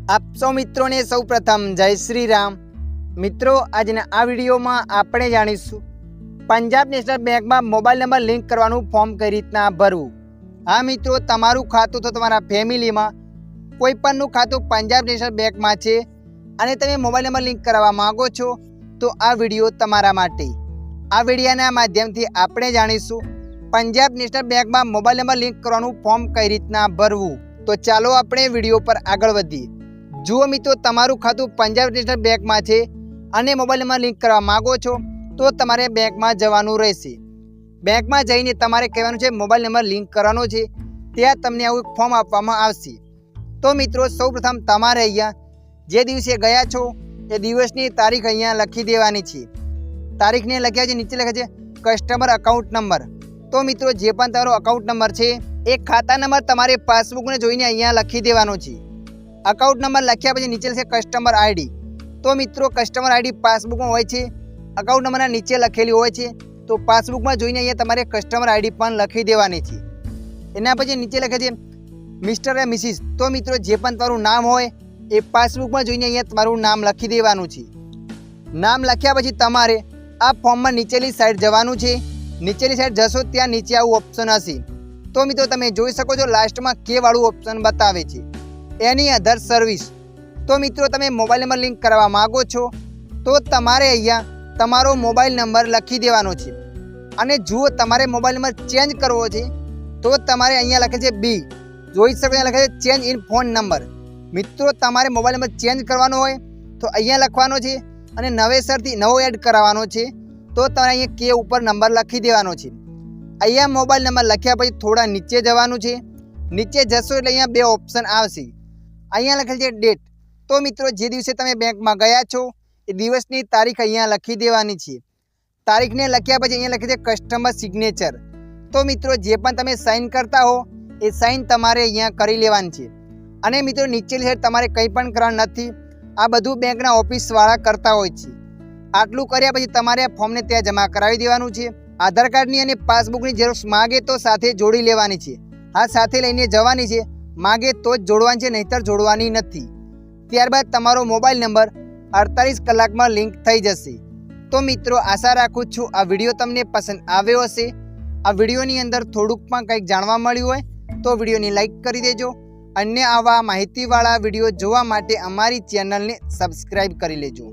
आप सौ मित्रों ने सौ प्रथम जय श्री राम। मित्रों आज आ विडियो में आपणे जाणीशुं पंजाब नेशनल बैंक में मोबाइल नंबर लिंक करवानुं फॉर्म कई रीतना भरवुं। हाँ मित्रों, तमारुं खातुं तो तमारा फेमिली में कोईपणनुं खातुं पंजाब नेशनल बैंक में छे अने तमे मोबाइल नंबर लिंक करवा मांगो छो तो आ विडियो तमारा माटे। आ विडियोना माध्यमथी आपणे जाणीशुं पंजाब नेशनल बैंक में मोबाइल नंबर लिंक करवानुं फॉर्म कई रीतना भरवुं। तो चालो आपणे विडियो पर आगळ वधीए। जुओ मित्रों, तमारुं खातुं पंजाब नेशनल बैंक में छे अने मोबाइल नंबर लिंक करवा मांगो छो तो तमारे बैंक में जवानुं रहेशे। बैंक में जईने तमारे कहेवानुं छे मोबाइल नंबर लिंक करवानो छे, त्यां तमने आवुं फॉर्म आपवामां आवशे। तो मित्रों सौप्रथम तमारे अहींया जे दिवसे गया छो ए दिवसनी तारीख अहींया लखी देवानी छे। तारीखने लख्या छे, नीचे लखे छे कस्टमर अकाउंट नंबर। तो मित्रों जे पण तमारो अकाउंट नंबर छे ए खाता नंबर तमारे पासबुक ने जोईने अहींया लखी देवानो छे। अकाउंट नंबर लख्या पछी नीचे लखे कस्टमर आईडी। तो मित्रों कस्टमर आईडी पासबुक में होय छे, अकाउंट नंबर नीचे लखेली होय छे। तो पासबुक में जोईने अहींया तमारे कस्टमर आईडी पण लखी देवानी छे। एना पछी नीचे लखे छे मिस्टर या मिसिस। तो मित्रों जे पण तमारुं नाम होय ए पासबुक में जोईने अहींया तमारुं नाम लखी देवानुं छे। नाम लख्या पछी तमारे आ फॉर्म में नीचेली साइड जवानुं छे। नीचेली साइड जशो त्यां नीचे आवुं ऑप्शन हशे। तो मित्रों तमे जोई शको छो लास्ट में के वाळुं ऑप्शन बतावे छे एनी अधर सर्विस। तो मित्रों तमे मोबाइल नंबर लिंक करवा मांगो छो तो तमारे अहींया तमारो मोबाइल नंबर लखी देवानो छे। अने जो तमारे मोबाइल नंबर चेन्ज करवो छे तो तमारे अहींया लखे छे बी। जोई शको छो लखे छे चेन्ज इन फोन नंबर। मित्रों तमारे मोबाइल नंबर चेन्ज करवानो होय तो अहींया लखवानो छे अने नवेसरथी नवो एड कराववानो छे तो तमारे अहींया के ऊपर नंबर लखी देवानो छे। अहींया मोबाइल नंबर लख्या पछी थोड़ा नीचे जवानुं छे। नीचे जशो एटले अहींया बे ऑप्शन आवशे। अहींया लखेल छे डेट। तो मित्रों जे दिवसे तमे बैंक में गया छो ए दिवसनी तारीख अहींया लखी देवानी छे। तारीखने लख्या पछी अहींया लखे छे कस्टमर सिग्नेचर। तो मित्रों जे पण तमे साइन करता हो ए साइन तमारे अहींया करी लेवानी छे। अने मित्रों नीचेली साइड तमारे कंई पण करवानुं नथी, आ बधुं बेंकना ऑफिसवाळा करता होय छे। आटलुं कर्या पछी तमारे आ फॉर्मने त्यां जमा करावी देवानुं छे। आधार कार्डनी अने पासबुकनी जेरोक्स मागे तो साथे जोड़ी लेवानी छे। आ साथे लईने जवानी छे, मागे तो ज जोड़वानी छे, नहींतर जोड़वानी नथी। त्यारबाद तमारो मोबाइल नंबर 48 कलाकमां लिंक थई जशे। तो मित्रों आशा राखुं छुं आ विडियो तमने पसंद आव्यो हशे। आ विडियोनी अंदर थोडुंक पण कंईक जाणवा मळ्युं होय तो विडियोने लाइक करी देजो। अन्य आवा माहितीवाळा विडियो जोवा माटे अमारी चेनलने सब्सक्राइब करी लेजो।